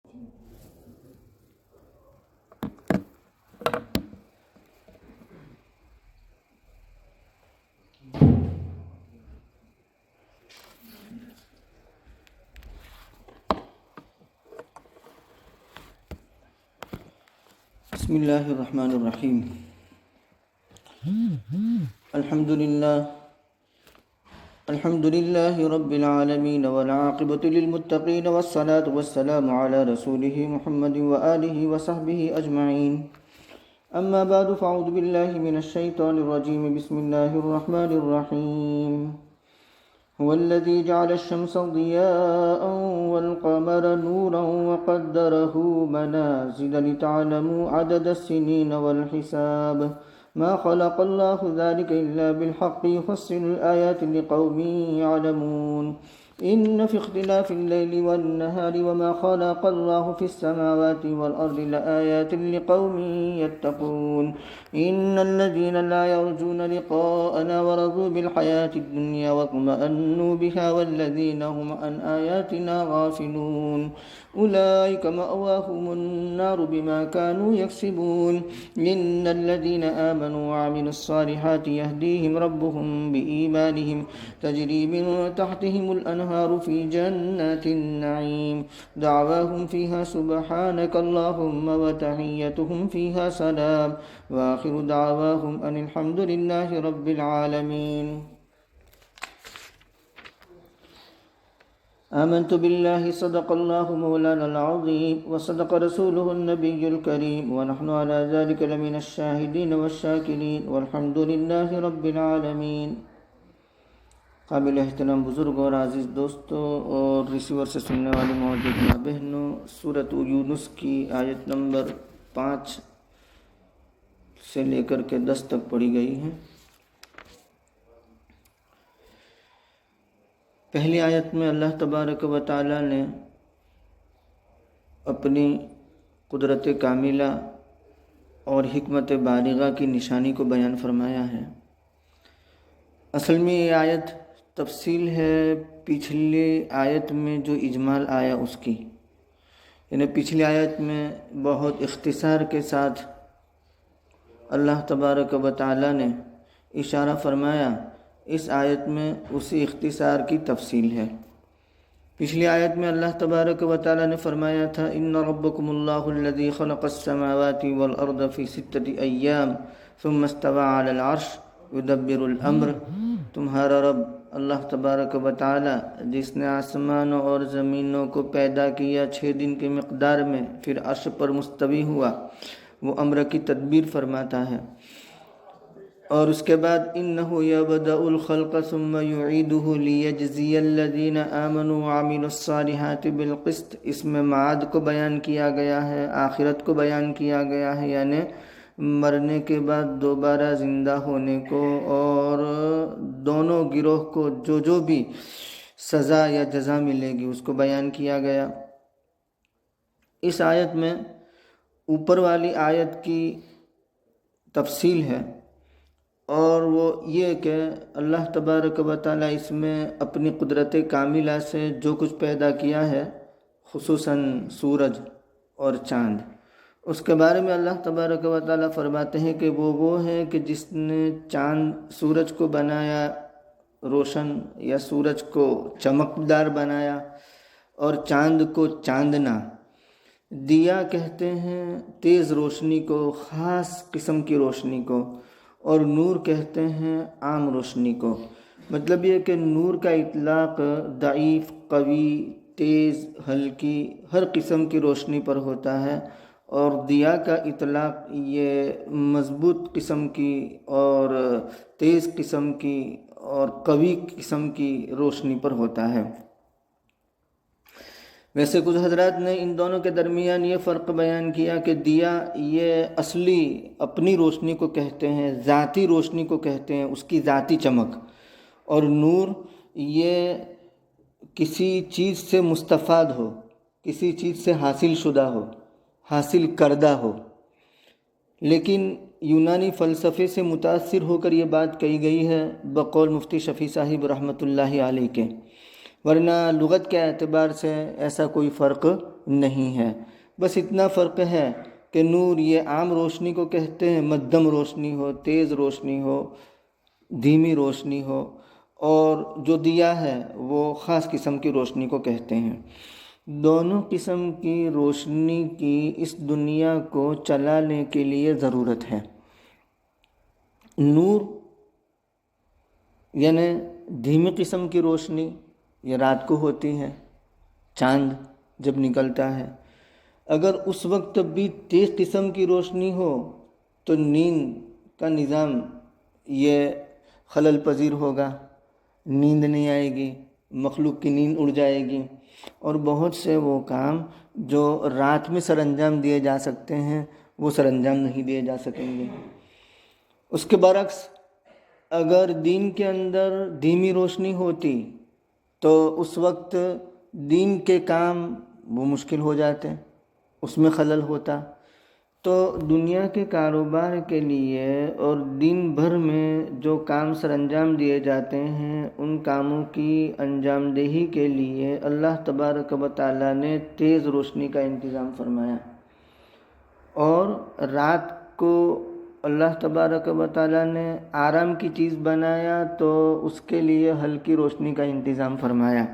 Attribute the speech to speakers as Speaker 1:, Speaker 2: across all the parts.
Speaker 1: بسم اللہ الرحمن الرحیم الحمد للہ رب العالمین والعاقبۃ للمتقین والصلاة والسلام علی رسولہ محمد وآلہ وصحبہ اجمعین اما بعد فاعوذ باللہ من الشیطان الرجیم بسم اللہ الرحمن الرحیم هو الذي جعل الشمس ضياء والقمر نورا وقدره منازل لتعلموا عدد السنين والحساب ما خلق الله ذلك إلا بالحق يفصل الآيات لقوم يعلمون إن في اختلاف الليل والنهار وما خلق الله في السماوات والأرض لآيات لقوم يتقون إن الذين لا يرجون لقاءنا ورضوا بالحياة الدنيا واطمأنوا بها والذين هم عن آياتنا غافلون أولئك مأواهم النار بما كانوا يكسبون إن الذين آمنوا وعملوا الصالحات يهديهم ربهم بإيمانهم تجري من تحتهم الأنهار في جنات النعيم دعواهم فيها سبحانك اللهم وتحيتهم فيها سلام وآخر دعواهم أن الحمد لله رب العالمين آمنت بالله صدق الله مولانا العظيم وصدق رسوله النبي الكريم ونحن على ذلك لمن الشاهدين والشاكرين والحمد لله رب العالمين قابل احترام بزرگ اور عزیز دوستوں اور ریسیور سے سننے والی موجود ماں بہنوں، سورۃ یونس کی آیت نمبر 5 سے لے کر کے 10 تک پڑھی گئی ہیں۔ پہلی آیت میں اللہ تبارک و تعالی نے اپنی قدرت کاملہ اور حکمت بالغہ کی نشانی کو بیان فرمایا ہے۔ اصل میں یہ آیت تفصیل ہے پچھلی آیت میں جو اجمال آیا اس کی، یعنی پچھلی آیت میں بہت اختصار کے ساتھ اللہ تبارک و تعالی نے اشارہ فرمایا، اس آیت میں اسی اختصار کی تفصیل ہے۔ پچھلی آیت میں اللہ تبارک و تعالی نے فرمایا تھا ان ربکم اللہ الذی خلق السماوات والارض فی 6 ایام ثم استوى علی العرش یدبر الامر، تمہارا رب اللہ تبارک و تعالی جس نے آسمانوں اور زمینوں کو پیدا کیا 6 دن کی مقدار میں، پھر عرش پر مستوی ہوا، وہ امر کی تدبیر فرماتا ہے۔ اور اس کے بعد انہ یبدأ الخلق ثم یعیدہ لیجزی الذین آمنوا وعملوا الصالحات بالقسط، اس میں معاد کو بیان کیا گیا ہے، آخرت کو بیان کیا گیا ہے، یعنی مرنے کے بعد دوبارہ زندہ ہونے کو، اور دونوں گروہ کو جو بھی سزا یا جزا ملے گی اس کو بیان کیا گیا۔ اس آیت میں اوپر والی آیت کی تفصیل ہے، اور وہ یہ کہ اللہ تبارک و تعالیٰ اس میں اپنی قدرت کاملہ سے جو کچھ پیدا کیا ہے، خصوصاً سورج اور چاند، اس کے بارے میں اللہ تبارک و تعالیٰ فرماتے ہیں کہ وہ ہیں کہ جس نے سورج کو بنایا روشن، یا سورج کو چمکدار بنایا، اور چاند کو چاندنا۔ دیا کہتے ہیں تیز روشنی کو، خاص قسم کی روشنی کو، اور نور کہتے ہیں عام روشنی کو۔ مطلب یہ کہ نور کا اطلاق ضعیف، قوی، تیز، ہلکی، ہر قسم کی روشنی پر ہوتا ہے، اور دیا کا اطلاق یہ مضبوط قسم کی اور تیز قسم کی اور قوی قسم کی روشنی پر ہوتا ہے۔ ویسے کچھ حضرات نے ان دونوں کے درمیان یہ فرق بیان کیا کہ دیا یہ اصلی اپنی روشنی کو کہتے ہیں، ذاتی روشنی کو کہتے ہیں، اس کی ذاتی چمک، اور نور یہ کسی چیز سے مستفاد ہو، کسی چیز سے حاصل شدہ ہو، حاصل کردہ ہو۔ لیکن یونانی فلسفے سے متاثر ہو کر یہ بات کہی گئی ہے بقول مفتی شفیع صاحب رحمۃ اللہ علیہ کے ورنہ لغت کے اعتبار سے ایسا کوئی فرق نہیں ہے. بس اتنا فرق ہے کہ نور یہ عام روشنی کو کہتے ہیں، مدھم روشنی ہو، تیز روشنی ہو، دھیمی روشنی ہو، اور جو دیا ہے وہ خاص قسم کی روشنی کو کہتے ہیں. دونوں قسم کی روشنی کی اس دنیا کو چلانے کے لیے ضرورت ہے. نور یعنی دھیمی قسم کی روشنی یہ رات کو ہوتی ہے، چاند جب نکلتا ہے. اگر اس وقت بھی تیز قسم کی روشنی ہو تو نیند کا نظام یہ خلل پذیر ہوگا، نیند نہیں آئے گی، مخلوق کی نیند اڑ جائے گی، اور بہت سے وہ کام جو رات میں سر انجام دیے جا سکتے ہیں وہ سر انجام نہیں دیے جا سکیں گے. اس کے برعکس اگر دین کے اندر دھیمی روشنی ہوتی تو اس وقت دین کے کام وہ مشکل ہو جاتے، اس میں خلل ہوتا. تو دنیا کے کاروبار کے لیے اور دن بھر میں جو کام سر انجام دیے جاتے ہیں ان کاموں کی انجام دہی کے لیے اللہ تبارک و تعالیٰ نے تیز روشنی کا انتظام فرمایا، اور رات کو اللہ تبارک و تعالیٰ نے آرام کی چیز بنایا تو اس کے لیے ہلکی روشنی کا انتظام فرمایا.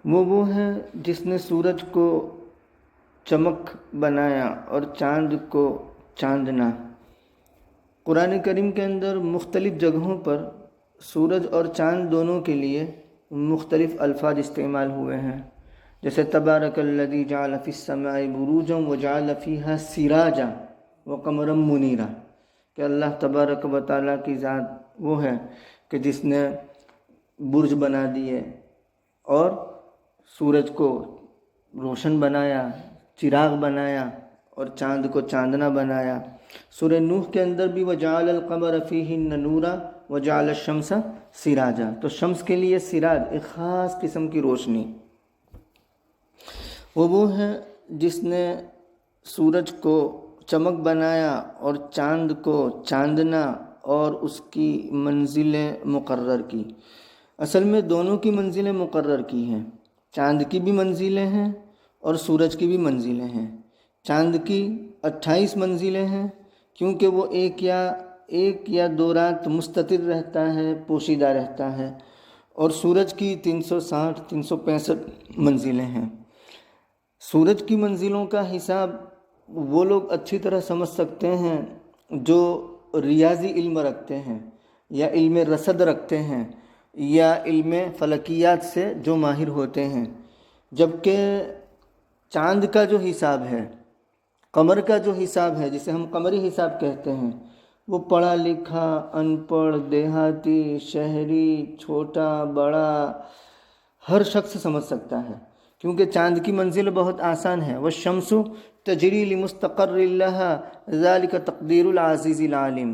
Speaker 1: وہ ہے جس نے سورج کو چمک بنایا اور چاند کو چاندنا. قرآن کریم کے اندر مختلف جگہوں پر سورج اور چاند دونوں کے لیے مختلف الفاظ استعمال ہوئے ہیں، جیسے تبارک الذی جعل فی السماء بروجا وجعل فیہا سراجا وقمرا منیرا، کہ اللہ تبارک و تعالیٰ کی ذات وہ ہے کہ جس نے برج بنا دیے اور سورج کو روشن بنایا، چراغ بنایا، اور چاند کو چاندنا بنایا. سورہ نوح کے اندر بھی وجعل القمر فیہن نورا وجعل الشمس سراجا، تو شمس کے لیے سراج ایک خاص قسم کی روشنی. وہ ہے جس نے سورج کو چمک بنایا اور چاند کو چاندنا اور اس کی منزلیں مقرر کی. اصل میں دونوں کی منزلیں مقرر کی ہیں، چاند کی بھی منزلیں ہیں اور سورج کی بھی منزلیں ہیں. چاند کی 28 منزلیں ہیں کیونکہ وہ ایک یا دو رات مستتر رہتا ہے، پوشیدہ رہتا ہے، اور سورج کی 365 منزلیں ہیں. سورج کی منزلوں کا حساب وہ لوگ اچھی طرح سمجھ سکتے ہیں جو ریاضی علم رکھتے ہیں یا علم رصد رکھتے ہیں یا علم فلکیات سے جو ماہر ہوتے ہیں. جبکہ چاند کا جو حساب ہے، قمر کا جو حساب ہے، جسے ہم قمری حساب کہتے ہیں، وہ پڑھا لکھا، ان پڑھ، دیہاتی، شہری، چھوٹا بڑا ہر شخص سمجھ سکتا ہے، کیونکہ چاند کی منزل بہت آسان ہے. والشمس تجری لمستقر لها ذلك تقدیر العزیز العلیم.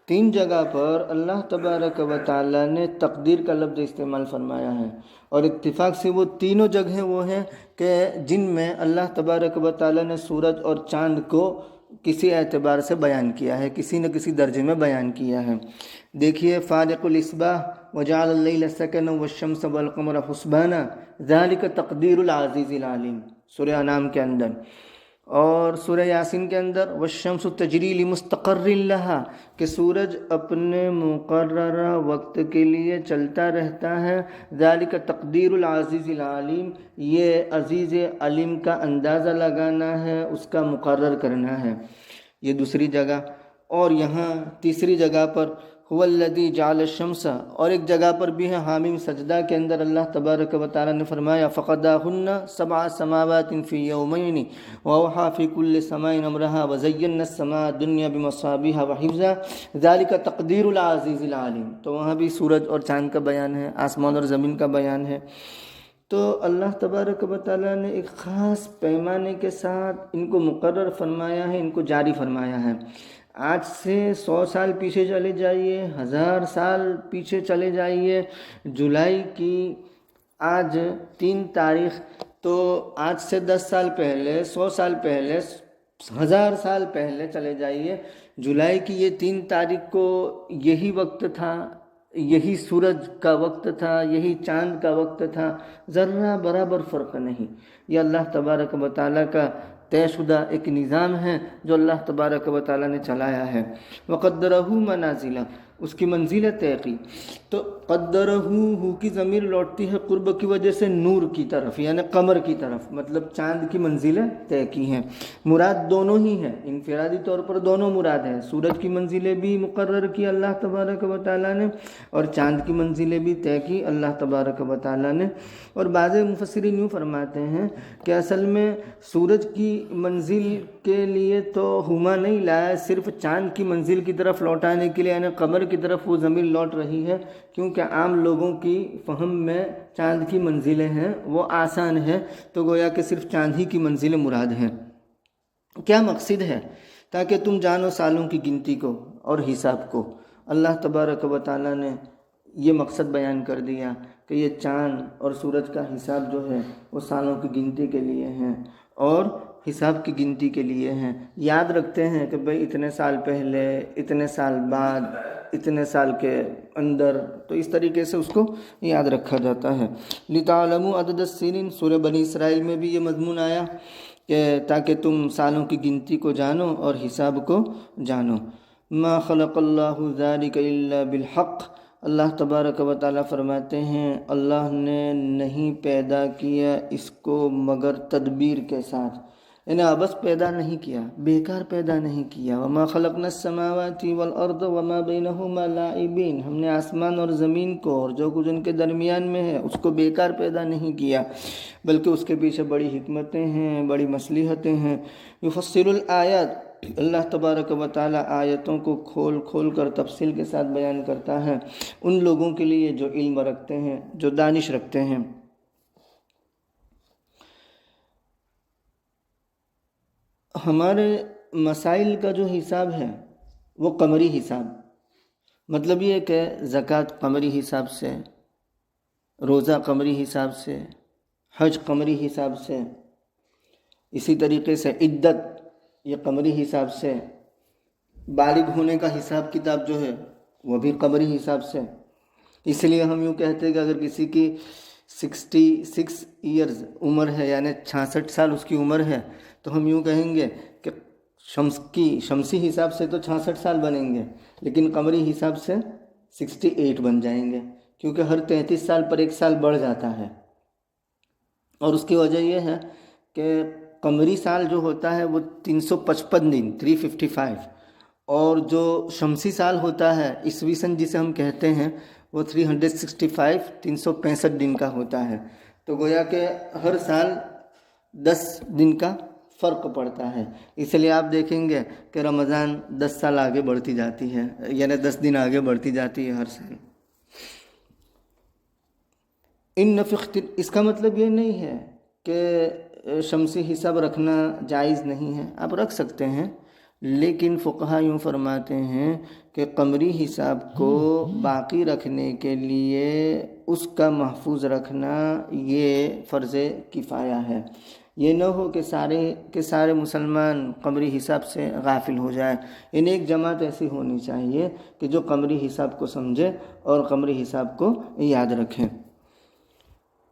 Speaker 1: 3 جگہ پر اللہ تبارک و تعالیٰ نے تقدیر کا لفظ استعمال فرمایا ہے، اور اتفاق سے وہ تینوں جگہیں وہ ہیں کہ جن میں اللہ تبارک و تعالیٰ نے سورج اور چاند کو کسی اعتبار سے بیان کیا ہے، کسی نہ کسی درجے میں بیان کیا ہے. دیکھیے فالق الاصباح وجعل اللیل سکنا والشمس والقمر حسبانا ذلک تقدیر العزیز العلیم، سورہ انعام کے اندر. اور سورہ یاسین کے اندر والشمس تجری لمستقر لہا، کہ سورج اپنے مقررہ وقت کے لیے چلتا رہتا ہے. ذالک تقدیر العزیز العلیم، یہ عزیز علیم کا اندازہ لگانا ہے، اس کا مقرر کرنا ہے. یہ دوسری جگہ. اور یہاں تیسری جگہ پر هو الذی جعل الشمس، اور ایک جگہ پر بھی ہے حامیم سجدہ کے اندر اللہ تبارک و تعالیٰ نے فرمایا فقضاهن 7 سماوات فی یومین واوحى فی کل سماء امرها وزینا السماء الدنیا بمصابیح وحفظا ذلک تقدیر العزیز العلیم. تو وہاں بھی سورج اور چاند کا بیان ہے، آسمان اور زمین کا بیان ہے. تو اللہ تبارک و تعالیٰ نے ایک خاص پیمانے کے ساتھ ان کو مقرر فرمایا ہے، ان کو جاری فرمایا ہے. آج سے 100 سال پیچھے چلے جائیے، 1000 سال پیچھے چلے جائیے، جولائی کی آج 3 تاریخ، تو آج سے 10 سال پہلے، 100 سال پہلے، 1000 سال پہلے چلے جائیے، جولائی کی یہ 3 تاریخ کو یہی وقت تھا، یہی سورج کا وقت تھا، یہی چاند کا وقت تھا، ذرہ برابر فرق نہیں۔ یہ اللہ تبارک و تعالیٰ کا طے شدہ ایک نظام ہے جو اللہ تبارک و تعالیٰ نے چلایا ہے۔ وقدرہ منازل، اس کی منزلیں طے کی۔ تو قدرہ ہو کی ضمیر لوٹتی ہے قرب کی وجہ سے نور کی طرف، یعنی قمر کی طرف، مطلب چاند کی منزلیں طے کی ہیں۔ مراد دونوں ہی ہیں، انفرادی طور پر دونوں مراد ہیں۔ سورج کی منزلیں بھی مقرر کی اللہ تبارک و تعالیٰ نے، اور چاند کی منزلیں بھی طے کی اللہ تبارک و تعالیٰ نے۔ اور بعض مفسرین یوں فرماتے ہیں کہ اصل میں سورج کی منزل کے لیے تو ہما نہیں لایا، صرف چاند کی منزل کی طرف لوٹانے کے لیے، یعنی قمر کی طرف وہ ضمیر لوٹ رہی ہے، کیونکہ عام لوگوں کی فہم میں چاند کی منزلیں ہیں وہ آسان ہے، تو گویا کہ صرف چاند ہی کی منزلیں مراد ہیں۔ کیا مقصد ہے؟ تاکہ تم جانو سالوں کی گنتی کو اور حساب کو۔ اللہ تبارک و تعالیٰ نے یہ مقصد بیان کر دیا کہ یہ چاند اور سورج کا حساب جو ہے وہ سالوں کی گنتی کے لیے ہیں اور حساب کی گنتی کے لیے ہیں۔ یاد رکھتے ہیں کہ بھئی اتنے سال پہلے، اتنے سال بعد، اتنے سال کے اندر، تو اس طریقے سے اس کو یاد رکھا جاتا ہے۔ لِتَعْلَمُوا عَدَدَ السِّنِينَ، سورہ بنی اسرائیل میں بھی یہ مضمون آیا کہ تاکہ تم سالوں کی گنتی کو جانو اور حساب کو جانو۔ مَا خَلَقَ اللَّهُ ذَلِكَ إِلَّا بِالْحَقِّ، اللہ تبارک و تعالیٰ فرماتے ہیں اللہ نے نہیں پیدا کیا اس کو مگر تدبیر کے ساتھ، یعنی ابس پیدا نہیں کیا، بیکار پیدا نہیں کیا۔ وَمَا خَلَقْنَا السَّمَاوَاتِ وَالْأَرْضَ وَمَا بَيْنَهُمَا لَاعِبِينَ، ہم نے آسمان اور زمین کو اور جو کچھ ان کے درمیان میں ہے اس کو بیکار پیدا نہیں کیا، بلکہ اس کے پیچھے بڑی حکمتیں ہیں، بڑی مصلحتیں ہیں۔ یفصل الآیات، اللہ تبارک و تعالیٰ آیتوں کو کھول کھول کر تفصیل کے ساتھ بیان کرتا ہے ان لوگوں کے لیے جو علم رکھتے ہیں، جو دانش رکھتے ہیں۔ ہمارے مسائل کا جو حساب ہے وہ قمری حساب، مطلب یہ کہ زکوٰۃ قمری حساب سے، روزہ قمری حساب سے، حج قمری حساب سے، اسی طریقے سے عدت یہ قمری حساب سے، بالغ ہونے کا حساب کتاب جو ہے وہ بھی قمری حساب سے۔ اس لیے ہم یوں کہتے ہیں کہ اگر کسی کی 66 ایئرز عمر ہے، یعنی 66 سال اس کی عمر ہے، تو ہم یوں کہیں گے کہ شمسی حساب سے تو 66 سال بنیں گے، لیکن قمری حساب سے 68 بن جائیں گے، کیونکہ ہر 33 سال پر ایک سال بڑھ جاتا ہے۔ اور اس کی وجہ یہ ہے کہ قمری سال جو ہوتا ہے وہ 355 دن 355، اور جو شمسی سال ہوتا ہے عیسوی سن جسے ہم کہتے ہیں وہ 365 365 دن کا ہوتا ہے۔ تو گویا کہ ہر سال 10 دن کا فرق پڑتا ہے۔ اس لیے آپ دیکھیں گے کہ رمضان 10 سال آگے بڑھتی جاتی ہے، یعنی 10 دن آگے بڑھتی جاتی ہے ہر سال۔ اس کا مطلب یہ نہیں ہے کہ شمسی حساب رکھنا جائز نہیں ہے، آپ رکھ سکتے ہیں، لیکن فقہا یوں فرماتے ہیں کہ قمری حساب کو باقی رکھنے کے لیے اس کا محفوظ رکھنا یہ فرض کفایہ ہے۔ یہ نہ ہو کہ سارے مسلمان قمری حساب سے غافل ہو جائیں، ان ایک جماعت ایسی ہونی چاہیے کہ جو قمری حساب کو سمجھے اور قمری حساب کو یاد رکھیں۔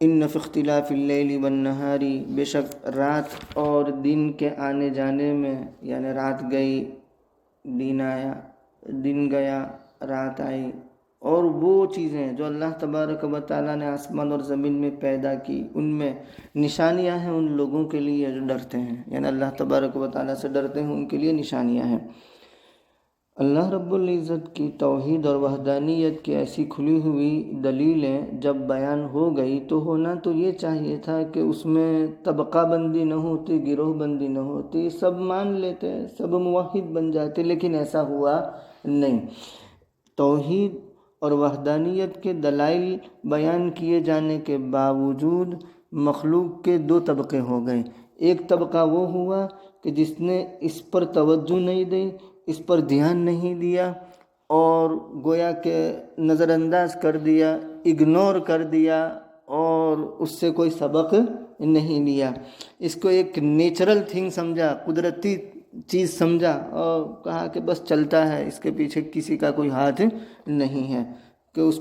Speaker 1: ان فی اختلاف اللیل والنہار، بے شک رات اور دن کے آنے جانے میں، یعنی رات گئی دن آیا، دن گیا رات آئی، اور وہ چیزیں جو اللہ تبارک و تعالیٰ نے آسمان اور زمین میں پیدا کی ان میں نشانیاں ہیں ان لوگوں کے لیے جو ڈرتے ہیں، یعنی اللہ تبارک و تعالیٰ سے ڈرتے ہیں، ان کے لیے نشانیاں ہیں۔ اللہ رب العزت کی توحید اور وحدانیت کی ایسی کھلی ہوئی دلیلیں جب بیان ہو گئی تو ہونا تو یہ چاہیے تھا کہ اس میں طبقہ بندی نہ ہوتی، گروہ بندی نہ ہوتی، سب مان لیتے، سب موحد بن جاتے، لیکن ایسا ہوا نہیں۔ توحید اور وحدانیت کے دلائل بیان کیے جانے کے باوجود مخلوق کے 2 طبقے ہو گئے۔ ایک طبقہ وہ ہوا کہ جس نے اس پر توجہ نہیں دی، اس پر دھیان نہیں دیا، اور گویا کہ نظر انداز کر دیا، اگنور کر دیا، اور اس سے کوئی سبق نہیں لیا، اس کو ایک نیچرل تھنگ سمجھا، قدرتی چیز سمجھا، اور کہا کہ بس چلتا ہے، اس کے پیچھے کسی کا کوئی ہاتھ نہیں ہے۔ کہ اس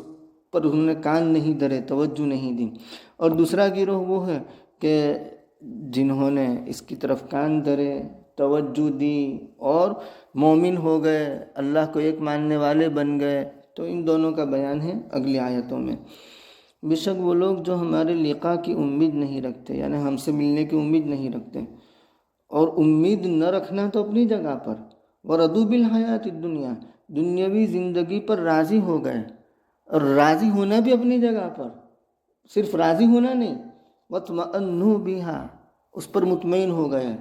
Speaker 1: پر انہوں نے کان نہیں دھرے، توجہ نہیں دی۔ اور دوسرا گروہ وہ ہے کہ جنہوں نے اس کی طرف کان دھرے، توجہ دی اور مومن ہو گئے، اللہ کو ایک ماننے والے بن گئے۔ تو ان دونوں کا بیان ہے اگلی آیتوں میں۔ بے شک وہ لوگ جو ہمارے لقاء کی امید نہیں رکھتے، یعنی ہم سے ملنے کی امید نہیں رکھتے، اور امید نہ رکھنا تو اپنی جگہ پر، وَرَضُوا بِالْحَيَاةِ الدُّنْيَا، دنیاوی زندگی پر راضی ہو گئے، اور راضی ہونا بھی اپنی جگہ پر، صرف راضی ہونا نہیں، وَاطْمَأَنُّوا بِهَا، اس پر مطمئن ہو گئے۔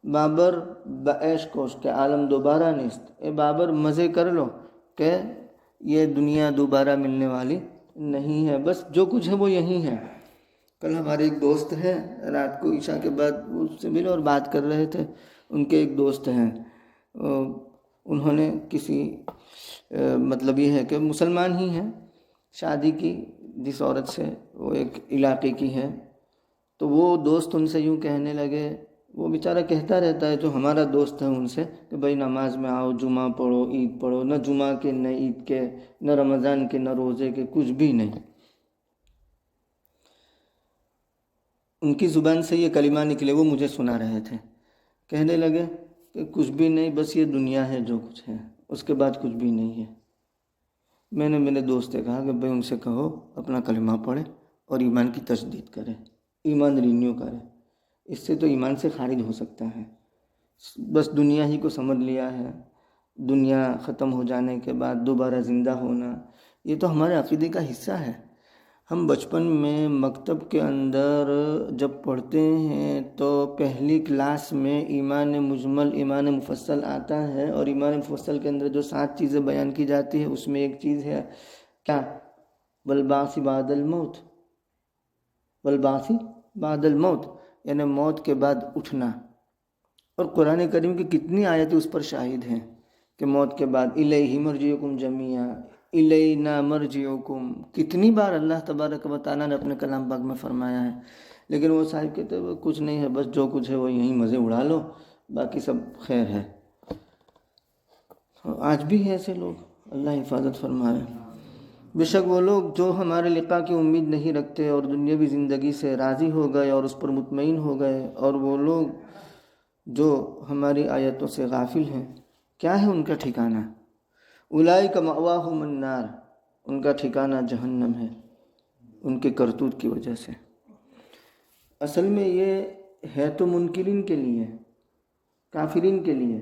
Speaker 1: بابر بعیش کوش کہ عالم دوبارہ نیست، اے بابر مزے کر لو کہ یہ دنیا دوبارہ ملنے والی نہیں ہے، بس جو کچھ ہے وہ یہی ہے۔ کل ہمارے ایک دوست ہیں، رات کو عشاء کے بعد اس سے ملے اور بات کر رہے تھے۔ ان کے ایک دوست ہیں، انہوں نے کسی مطلب یہ ہے کہ مسلمان ہی ہیں، شادی کی جس عورت سے، وہ ایک علاقے کی ہے۔ تو وہ دوست ان سے یوں کہنے لگے، وہ بیچارہ کہتا رہتا ہے جو ہمارا دوست ہے ان سے، کہ بھائی نماز میں آؤ، جمعہ پڑھو، عید پڑھو، نہ جمعہ کے نہ عید کے نہ رمضان کے نہ روزے کے، کچھ بھی نہیں۔ ان کی زبان سے یہ کلمہ نکلے، وہ مجھے سنا رہے تھے، کہنے لگے کہ کچھ بھی نہیں، بس یہ دنیا ہے جو کچھ ہے، اس کے بعد کچھ بھی نہیں ہے۔ میں نے میرے دوست سے کہا کہ بھائی ان سے کہو اپنا کلمہ پڑھے اور ایمان کی تجدید کرے، ایمان رینیو کرے، اس سے تو ایمان سے خارج ہو سکتا ہے۔ بس دنیا ہی کو سمجھ لیا ہے، دنیا ختم ہو جانے کے بعد دوبارہ زندہ ہونا، یہ تو ہمارے عقیدے کا حصہ ہے۔ ہم بچپن میں مکتب کے اندر جب پڑھتے ہیں تو پہلی کلاس میں ایمان مجمل، ایمان مفصل آتا ہے، اور ایمان مفصل کے اندر جو 7 چیزیں بیان کی جاتی ہے اس میں ایک چیز ہے کیا؟ والبعث بعد الموت، والبعث بعد الموت، یعنی موت کے بعد اٹھنا۔ اور قرآن کریم کی کتنی آیتیں اس پر شاہد ہیں کہ موت کے بعد الیہ مرجعکم جمیعا، الینا مرجعکم، کتنی بار اللہ تبارک و تعالیٰ نے اپنے کلام پاک میں فرمایا ہے۔ لیکن وہ صاحب کہتے ہیں کچھ نہیں ہے، بس جو کچھ ہے وہ یہیں مزے اڑا لو، باقی سب خیر ہے۔ آج بھی ہے ایسے لوگ، اللہ حفاظت فرمائے۔ بے شک وہ لوگ جو ہمارے لقاء کی امید نہیں رکھتے اور دنیاوی زندگی سے راضی ہو گئے اور اس پر مطمئن ہو گئے، اور وہ لوگ جو ہماری آیتوں سے غافل ہیں، کیا ہے ان کا ٹھکانہ؟ اولئک مأواہم النار، ان کا ٹھکانہ جہنم ہے، ان کے کرتوت کی وجہ سے۔ اصل میں یہ ہے تو منکرین کے لیے، کافرین کے لیے،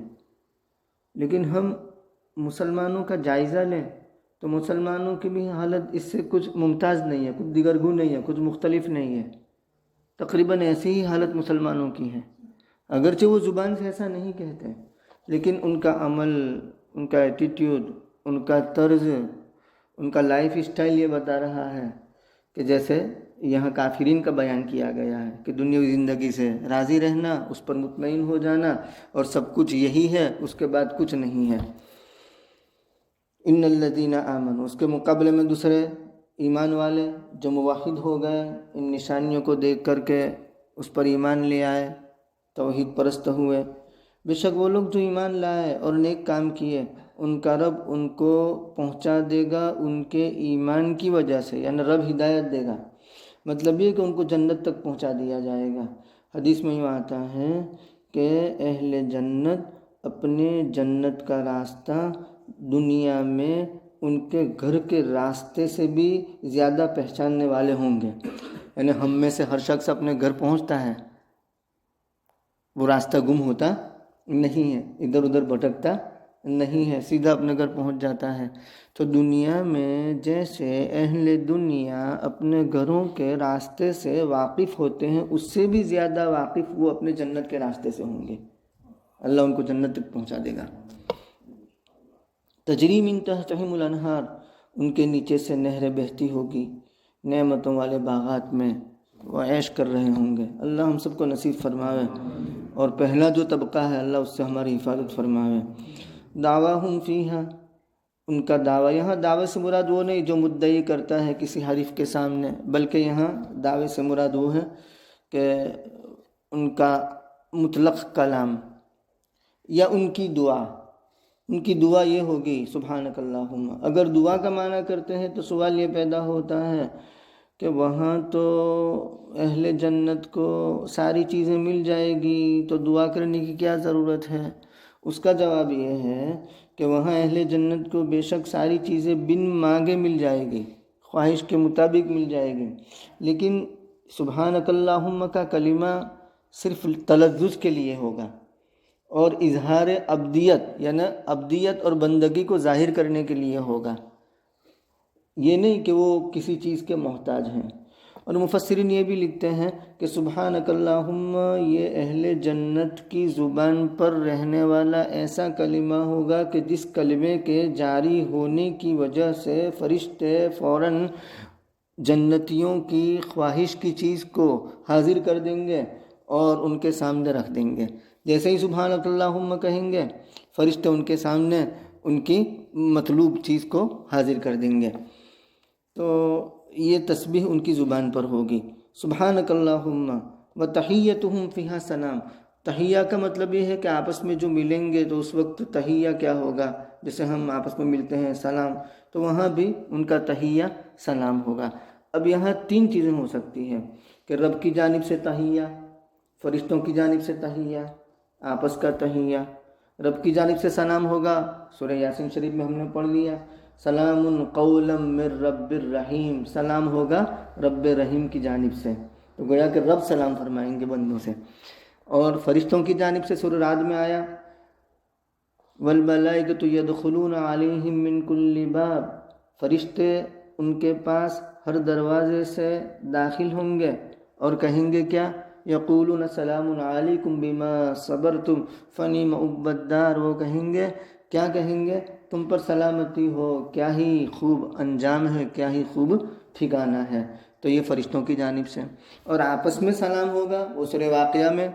Speaker 1: لیکن ہم مسلمانوں کا جائزہ لیں تو مسلمانوں کی بھی حالت اس سے کچھ ممتاز نہیں ہے، کچھ دیگرگو نہیں ہے، کچھ مختلف نہیں ہے، تقریباً ایسی ہی حالت مسلمانوں کی ہے۔ اگرچہ وہ زبان سے ایسا نہیں کہتے، لیکن ان کا عمل، ان کا ایٹیٹیوڈ، ان کا طرز، ان کا لائف اسٹائل یہ بتا رہا ہے کہ جیسے یہاں کافرین کا بیان کیا گیا ہے کہ دنیاوی زندگی سے راضی رہنا، اس پر مطمئن ہو جانا، اور سب کچھ یہی ہے، اس کے بعد کچھ نہیں ہے۔ ان الذین آمنوا، اس کے مقابلے میں دوسرے ایمان والے جو موحد ہو گئے، ان نشانیوں کو دیکھ کر کے اس پر ایمان لے آئے، توحید پرست ہوئے۔ بے شک وہ لوگ جو ایمان لائے اور نیک کام کیے، ان کا رب ان کو پہنچا دے گا ان کے ایمان کی وجہ سے، یعنی رب ہدایت دے گا، مطلب یہ کہ ان کو جنت تک پہنچا دیا جائے گا۔ حدیث میں یوں آتا ہے کہ اہل جنت اپنے جنت کا راستہ دنیا میں ان کے گھر کے راستے سے بھی زیادہ پہچاننے والے ہوں گے۔ یعنی ہم میں سے ہر شخص اپنے گھر پہنچتا ہے، وہ راستہ گم ہوتا نہیں ہے، ادھر ادھر بھٹکتا نہیں ہے، سیدھا اپنے گھر پہنچ جاتا ہے۔ تو دنیا میں جیسے اہل دنیا اپنے گھروں کے راستے سے واقف ہوتے ہیں، اس سے بھی زیادہ واقف وہ اپنے جنت کے راستے سے ہوں گے۔ اللہ ان کو جنت تک پہنچا دے گا۔ تجری من تحتہم الانہار، ان کے نیچے سے نہریں بہتی ہوگی، نعمتوں والے باغات میں وہ عیش کر رہے ہوں گے۔ اللہ ہم سب کو نصیب فرماوے، اور پہلا جو طبقہ ہے اللہ اس سے ہماری حفاظت فرماوے۔ دعواہم فیہا، ان کا دعویٰ، یہاں دعوے سے مراد وہ نہیں جو مدعی کرتا ہے کسی حریف کے سامنے، بلکہ یہاں دعوے سے مراد وہ ہے کہ ان کا مطلق کلام یا ان کی دعا، ان کی دعا یہ ہوگی سبحانک اللہم۔ اگر دعا کا معنی کرتے ہیں تو سوال یہ پیدا ہوتا ہے کہ وہاں تو اہل جنت کو ساری چیزیں مل جائے گی تو دعا کرنے کی کیا ضرورت ہے؟ اس کا جواب یہ ہے کہ وہاں اہل جنت کو بے شک ساری چیزیں بن مانگے مل جائے گی، خواہش کے مطابق مل جائے گی، لیکن سبحانک اللہم کا کلمہ صرف تلفظ کے لیے ہوگا اور اظہار عبدیت یعنی عبدیت اور بندگی کو ظاہر کرنے کے لیے ہوگا، یہ نہیں کہ وہ کسی چیز کے محتاج ہیں۔ اور مفسرین یہ بھی لکھتے ہیں کہ سبحانک اللہم یہ اہل جنت کی زبان پر رہنے والا ایسا کلمہ ہوگا کہ جس کلمے کے جاری ہونے کی وجہ سے فرشتے فوراً جنتیوں کی خواہش کی چیز کو حاضر کر دیں گے اور ان کے سامنے رکھ دیں گے۔ جیسے ہی سبحانک اللہم کہیں گے فرشتے ان کے سامنے ان کی مطلوب چیز کو حاضر کر دیں گے، تو یہ تسبیح ان کی زبان پر ہوگی۔ سبحانک اللہم و تحیتہم فیہا سلام۔ تحیہ کا مطلب یہ ہے کہ آپس میں جو ملیں گے تو اس وقت تحیہ کیا ہوگا؟ جیسے ہم آپس میں ملتے ہیں سلام، تو وہاں بھی ان کا تحیہ سلام ہوگا۔ اب یہاں تین چیزیں ہو سکتی ہیں کہ رب کی جانب سے تحیہ، فرشتوں کی جانب سے تحیہ، آپس کا تحیہ۔ رب کی جانب سے سلام ہوگا، سورہ یاسین شریف میں ہم نے پڑھ لیا، سلام قولا من رب الرحیم، سلام ہوگا رب رحیم کی جانب سے، تو گویا کہ رب سلام فرمائیں گے بندوں سے۔ اور فرشتوں کی جانب سے سورہ رعد میں آیا والملائکۃ یدخلون علیہم من کل باب، فرشتے ان کے پاس ہر دروازے سے داخل ہوں گے اور کہیں گے کیا؟ یقولون سلام علیکم بما صبرتم فنعم عقبی الدار، وہ کہیں گے، کیا کہیں گے؟ تم پر سلامتی ہو، کیا ہی خوب انجام ہے، کیا ہی خوب ٹھکانہ ہے۔ تو یہ فرشتوں کی جانب سے۔ اور آپس میں سلام ہوگا، وہ سورہ واقعہ میں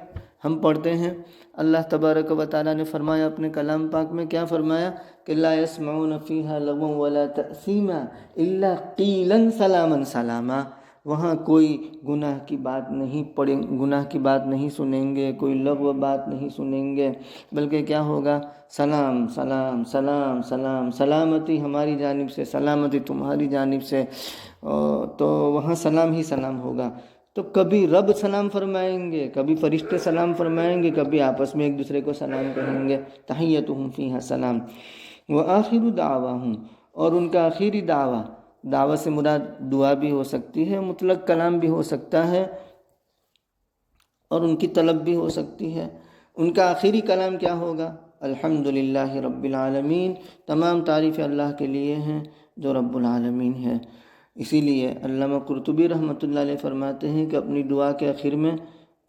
Speaker 1: ہم پڑھتے ہیں، اللہ تبارک و تعالیٰ نے فرمایا اپنے کلام پاک میں، کیا فرمایا کہ لا يسمعون فیہا لغوا ولا تأثیما الا قیلا سلاما سلاما، وہاں کوئی گناہ کی بات نہیں گناہ کی بات نہیں سنیں گے، کوئی لغو بات نہیں سنیں گے، بلکہ کیا ہوگا؟ سلام سلام سلام سلام، سلامتی ہماری جانب سے، سلامتی تمہاری جانب سے، تو وہاں سلام ہی سلام ہوگا۔ تو کبھی رب سلام فرمائیں گے، کبھی فرشتے سلام فرمائیں گے، کبھی آپس میں ایک دوسرے کو سلام کہیں گے، تحیتہم فیہا سلام۔ وآخر دعواہم، اور ان کا آخری دعویٰ سے مراد دعا بھی ہو سکتی ہے، مطلق کلام بھی ہو سکتا ہے، اور ان کی طلب بھی ہو سکتی ہے۔ ان کا آخری کلام کیا ہوگا؟ الحمدللہ رب العالمین، تمام تعریفیں اللہ کے لیے ہیں جو رب العالمین ہے۔ اسی لیے علامہ قرطبی رحمۃ اللہ علیہ فرماتے ہیں کہ اپنی دعا کے آخر میں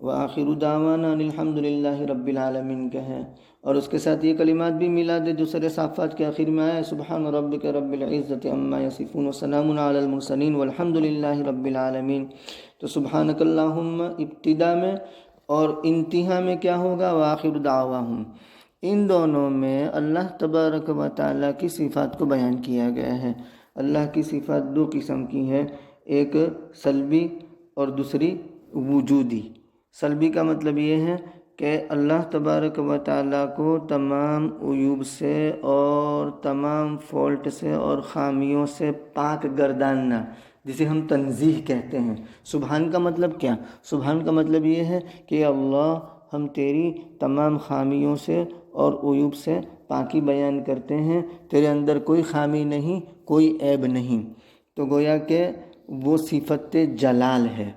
Speaker 1: وآخر دعوانا الحمدللہ رب العالمین کہیں، اور اس کے ساتھ یہ کلمات بھی ملا دے جو سورہ صافات کے آخر میں آئے، سبحان ربک رب العزت عما یصفون وسلام علی المرسلین والحمدللہ رب العالمین۔ تو سبحانک اللہم ابتدا میں اور انتہا میں کیا ہوگا؟ وآخر دعواہم۔ ان دونوں میں اللہ تبارک و تعالیٰ کی صفات کو بیان کیا گیا ہے۔ اللہ کی صفات دو قسم کی ہے، ایک سلبی اور دوسری وجودی۔ سلبی کا مطلب یہ ہے کہ اللہ تبارک و تعالیٰ کو تمام عیوب سے اور تمام فالٹ سے اور خامیوں سے پاک گرداننا، جسے ہم تنزیہ کہتے ہیں۔ سبحان کا مطلب کیا؟ سبحان کا مطلب یہ ہے کہ اللہ ہم تیری تمام خامیوں سے اور عیوب سے پاکی بیان کرتے ہیں، تیرے اندر کوئی خامی نہیں، کوئی عیب نہیں، تو گویا کہ وہ صفت جلال ہے۔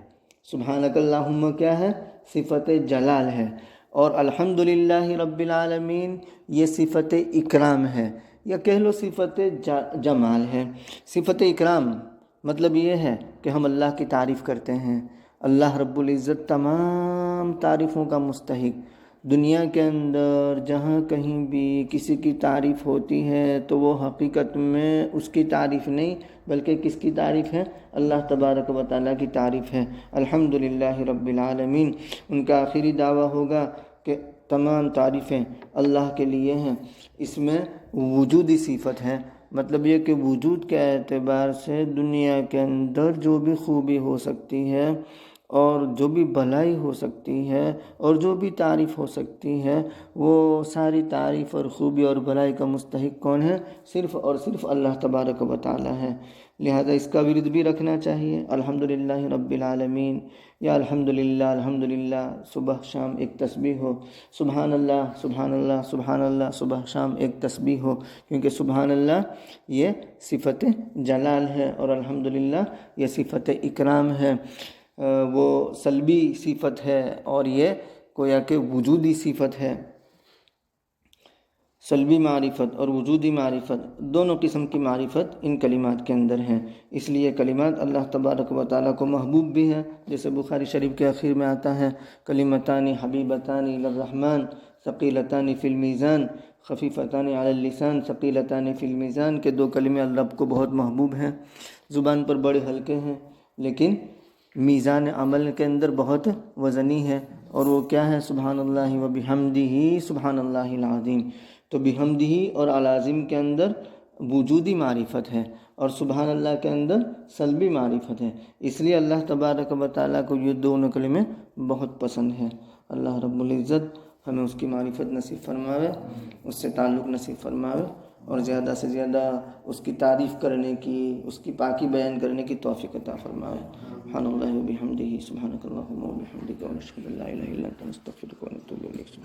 Speaker 1: سبحانک اللہم کیا ہے؟ صفت جلال ہے۔ اور الحمدللہ رب العالمین یہ صفت اکرام ہے، یا کہہ لو صفت جمال ہے۔ صفت اکرام مطلب یہ ہے کہ ہم اللہ کی تعریف کرتے ہیں، اللہ رب العزت تمام تعریفوں کا مستحق۔ دنیا کے اندر جہاں کہیں بھی کسی کی تعریف ہوتی ہے تو وہ حقیقت میں اس کی تعریف نہیں بلکہ کس کی تعریف ہے؟ اللہ تبارک و تعالیٰ کی تعریف ہے۔ الحمدللہ رب العالمین۔ ان کا آخری دعویٰ ہوگا کہ تمام تعریفیں اللہ کے لیے ہیں۔ اس میں وجودی صفت ہے، مطلب یہ کہ وجود کے اعتبار سے دنیا کے اندر جو بھی خوبی ہو سکتی ہے اور جو بھی بھلائی ہو سکتی ہے اور جو بھی تعریف ہو سکتی ہے وہ ساری تعریف اور خوبی اور بھلائی کا مستحق کون ہے؟ صرف اور صرف اللہ تبارک و تعالی ہے۔ لہذا اس کا ورد بھی رکھنا چاہیے، الحمدللہ رب العالمین، یا الحمدللہ صبح شام ایک تسبیح ہو، سبحان اللہ سبحان اللہ سبحان اللہ صبح شام ایک تسبیح ہو، کیونکہ سبحان اللہ یہ صفت جلال ہے اور الحمدللہ یہ صفت اکرام ہے، وہ سلبی صفت ہے اور یہ گویا کہ وجودی صفت ہے۔ سلبی معرفت اور وجودی معرفت دونوں قسم کی معرفت ان کلمات کے اندر ہیں، اس لیے کلمات اللہ تبارک و تعالیٰ کو محبوب بھی ہے، جیسے بخاری شریف کے اخیر میں آتا ہے کلمتان حبیبتان الی الرحمن ثقیلتان فی المیزان خفیفتان علی اللسان ثقیلتان فی المیزان، کے دو کلمے رب کو بہت محبوب ہیں، زبان پر بڑے ہلکے ہیں لیکن میزان عمل کے اندر بہت وزنی ہے، اور وہ کیا ہے؟ سبحان اللہ و بحمدہ سبحان اللہ العظیم۔ تو بحمدہ اور العظیم کے اندر وجودی معرفت ہے اور سبحان اللہ کے اندر سلبی معرفت ہے، اس لیے اللہ تبارک و تعالیٰ کو یہ دونوں کلمے بہت پسند ہیں۔ اللہ رب العزت ہمیں اس کی معرفت نصیب فرماوے، اس سے تعلق نصیب فرماوے، اور زیادہ سے زیادہ اس کی تعریف کرنے کی، اس کی پاکی بیان کرنے کی توفیق عطا فرماوے۔ سبحان اللہ و بحمدہ سبحانک اللہم و بحمدک ونشہد ان لا الہ الا انت نستغفرک ونتوب الیک۔